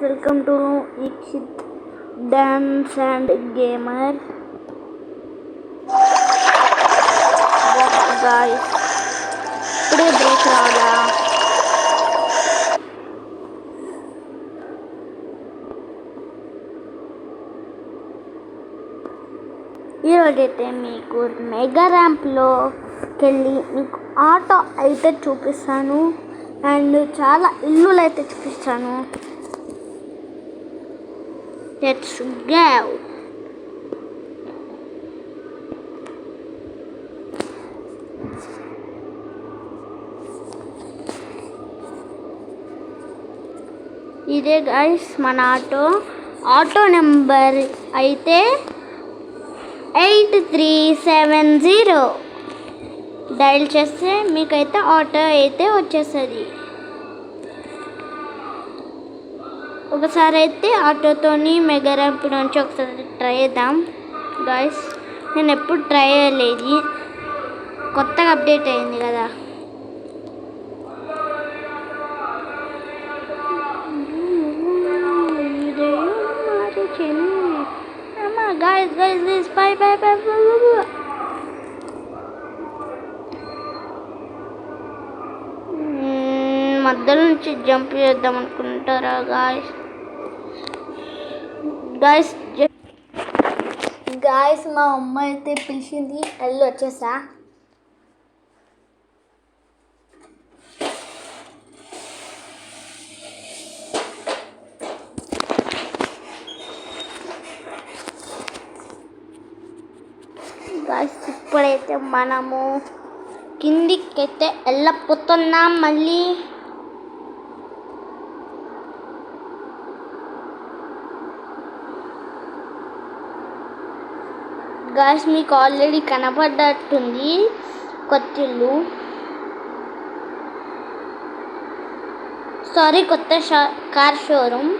welcome to Ikshit Dance and Gamer. What guys? Today break రావాలా? ఈరోజైతే మీకు mega ర్యాంప్లోకి వెళ్ళి మీకు ఆటో అయితే చూపిస్తాను అండ్ చాలా ఇల్లులు అయితే చూపిస్తాను. Let's go. ఇదే గైస్ మన ఆటో నెంబర్ అయితే 8370 డైల్ చేస్తే మీకైతే ఆటో అయితే వచ్చేస్తుంది. ఒకసారి అయితే ఆటోతోని మెగా ర్యాంప్ నుంచి ఒకసారి ట్రై చేద్దాం గాయస్. నేను ఎప్పుడు ట్రై చేయలేదు, కొత్తగా అప్డేట్ అయింది కదా. Guys, bye. మధ్యలో నుంచి జంప్ చేద్దాం అనుకుంటారా గాయస్ మా అమ్మ అయితే పిలిచింది, వెళ్ళి వచ్చేసా. గాయస్ ఇప్పుడైతే మనము కిందికైతే వెళ్ళిపోతున్నాం మళ్ళీ. గాయస్ మీకు ఆల్రెడీ కనపడ్డట్టుంది కొత్తిల్లు, కొత్త కార్ షోరూమ్.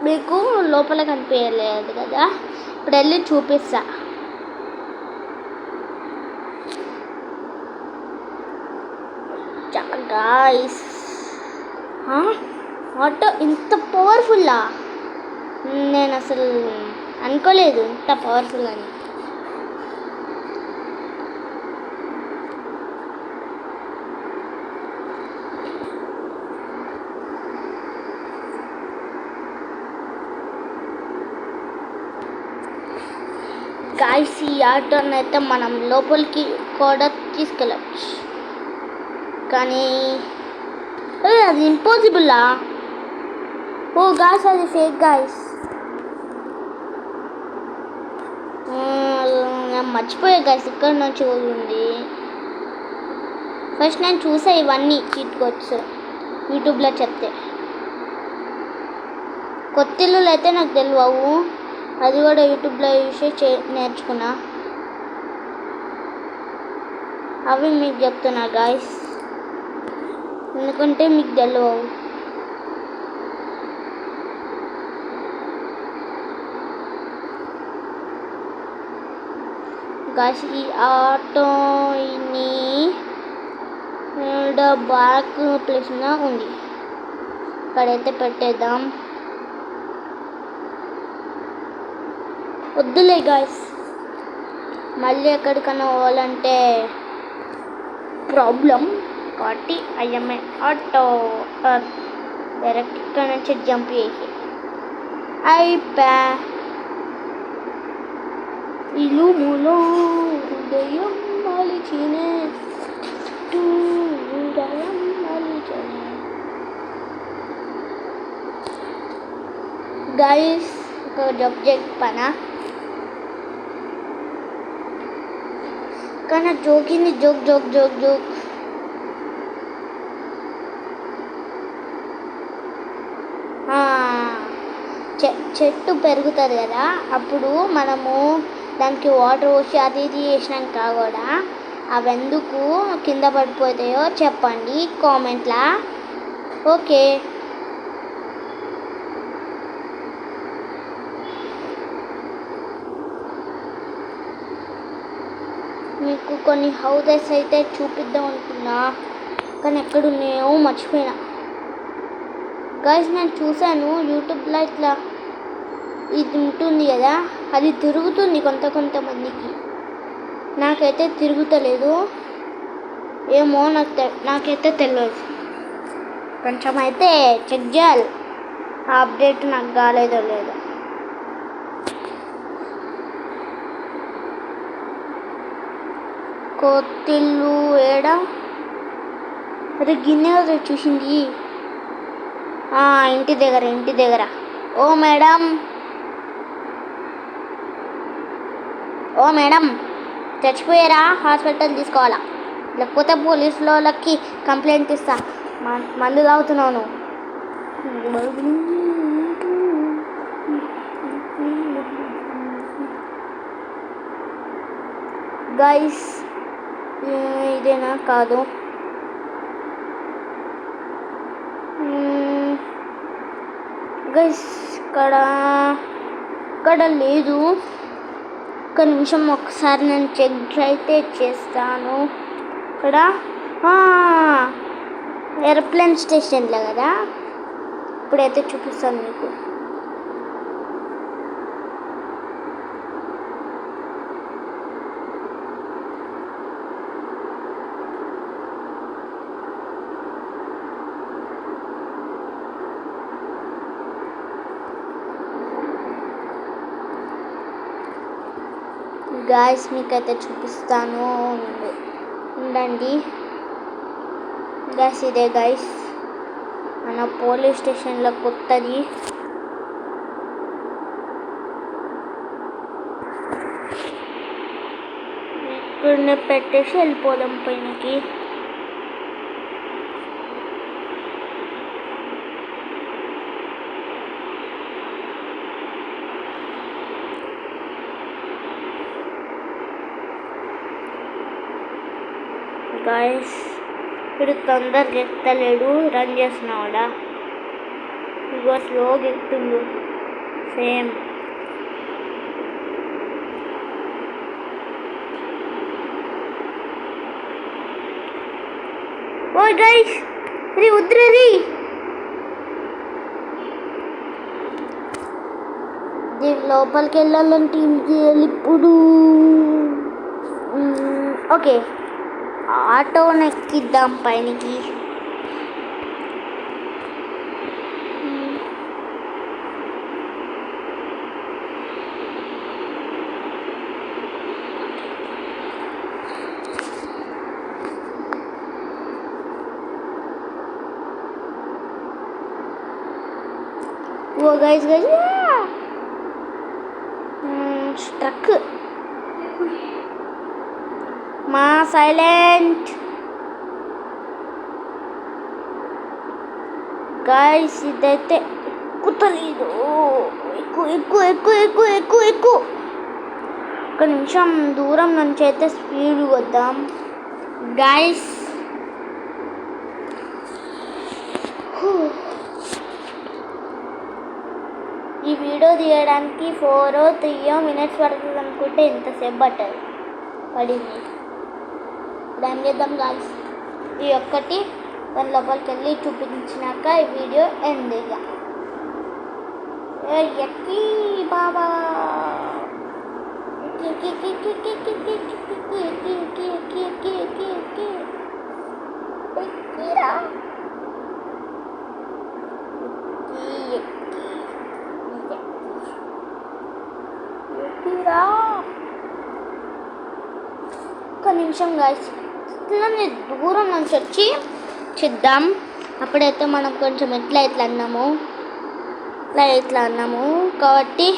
మీకు లోపల కనిపించలేదు కదా, ఇప్పుడు వెళ్ళి చూపిస్తా. గాయస్ ఆటో ఇంత పవర్ఫుల్లా, నేను అసలు అనుకోలేదు ఇంత పవర్ఫుల్ అని. గాయస్ ఈ ఆటోని అయితే మనం లోపలికి కూడా తీసుకెళ్ళచ్చు, కానీ అది ఇంపాసిబుల్లా. ఓ గాయస్ అది ఫేక్ గాయస్. మర్చిపోయా గాయస్ ఇక్కడ నుంచి ఉంది. ఫస్ట్ నేను చూసా ఇవన్నీ చీట్ కోడ్స్ యూట్యూబ్లో చెప్తే. కొత్త ఇల్లులు అయితే నాకు తెలియవు, అది కూడా యూట్యూబ్లో చూసి నేర్చుకున్నా. అవి మీకు చెప్తున్నా గాయస్, ఎందుకంటే మీకు తెలియవు. గాయస్ ఈ ఆటోని బ్యాక్ ప్లేస్ ఉంది, ఇక్కడైతే పెట్టేద్దాం. వద్దులే గాయస్, మళ్ళీ ఎక్కడికైనా పోవాలంటే ప్రాబ్లం కాబట్టి ఐఎంఐ ఆటో డైరెక్ట్ ఇక్కడ నుంచి జంప్ చేసి అయిపా. ఇలుములో హృదయం మలిచినే హృదయం మలిచినే. గాయస్ ఒక జంప్ చెప్పనా, కానీ జోకింది జోక్. చెట్టు పెరుగుతుంది కదా, అప్పుడు మనము దానికి వాటర్ పోసి అది ఇది చేసినాక కూడా అవి ఎందుకు కింద పడిపోతాయో చెప్పండి కామెంట్లా. ఓకే మీకు కొన్ని హౌసెస్ అయితే చూపిద్దాం అనుకున్నా, కానీ ఎక్కడున్నాయో మర్చిపోయినా. గైస్ నేను చూశాను యూట్యూబ్లో ఇట్లా ఇది ఉంటుంది కదా, అది తిరుగుతుంది కొంతమందికి. నాకైతే తిరుగుతలేదు, ఏమో నాకైతే తెలియదు. కొంచెం అయితే చెక్ చేయాలి ఆ అప్డేట్ నాకు కాలేదో లేదో. కొత్తిల్లు ఏడా? అరే గిన్నె చూసింది ఇంటి దగ్గర. ఓ మేడం చచ్చిపోయారా? హాస్పిటల్ తీసుకోవాలా, లేకపోతే పోలీసుల వాళ్ళకి కంప్లైంట్ ఇస్తా. మందు తాగుతున్నాను. గైస్ ఇదేనా? కాదు. గైస్ ఇక్కడ లేదు. ఒక నిమిషం ఒకసారి నేను చెక్ అయితే చేస్తాను. ఇక్కడ ఏరోప్లేన్ స్టేషన్లో కదా, ఇప్పుడైతే చూపిస్తాను మీకు. గాయస్ మీకైతే చూపిస్తాను, ఉండండి. గాయస్ ఇదే గాయస్ మన పోలీస్ స్టేషన్లో కొత్తది. ఇక్కడనే పెట్టేసి వెళ్ళిపోదాం పైనకి. గాయస్ ఇప్పుడు తొందరగా ఎత్తలేడు, రన్ చేస్తున్నావాడా? ఇగో స్లోగా ఎక్కుతుండు సేమ్. ఓయ్ గైస్ రీ ఉద్రరి దీని లోపలికి వెళ్ళాలంటే ఇంటికి వెళ్ళి ఇప్పుడు ఓకే ఆటోని ఎక్కిద్దాం పైనకి. ఓ గైస్ స్ట్రక్. మా సైలెంట్ గాయస్ ఇదైతే ఎక్కుతలేదు. ఎక్కువ ఒక నిమిషం దూరం నుంచి అయితే స్పీడ్ వద్దాం గాయస్. ఈ వీడియో తీయడానికి 4-3 minutes పడుతుంది అనుకుంటే ఎంతసేపు పడింది. దాని చేద్దాం గాయస్. ఈ ఒక్కటి దాని లోపలికి వెళ్ళి చూపించినాక ఈ వీడియో ఎండ్. ఇక ఎక్కి బాబా ఒక్క నిమిషం గాయస్, ఇట్లా దూరం నుంచి వచ్చి చేద్దాం. అప్పుడైతే మనం కొంచెం ఇట్లా అన్నాము కాబట్టి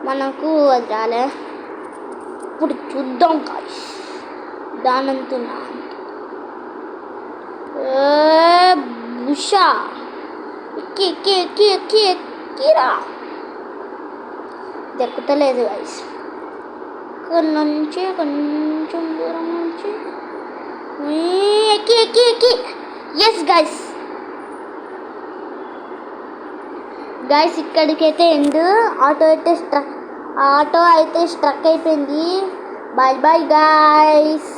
మనకు అది రాలే. ఇప్పుడు చూద్దాం గాయస్ దానంతున్నా. బుషా ఎక్కిరా దక్కుతలేదు గాయస్. ఇక్కడ నుంచి కొంచెం దూరం నుంచి ఎక్కి ఎస్ గాయస్ ఇక్కడికైతే ఎండ్. ఆటో అయితే స్ట్రక్ అయిపోయింది. Bye guys.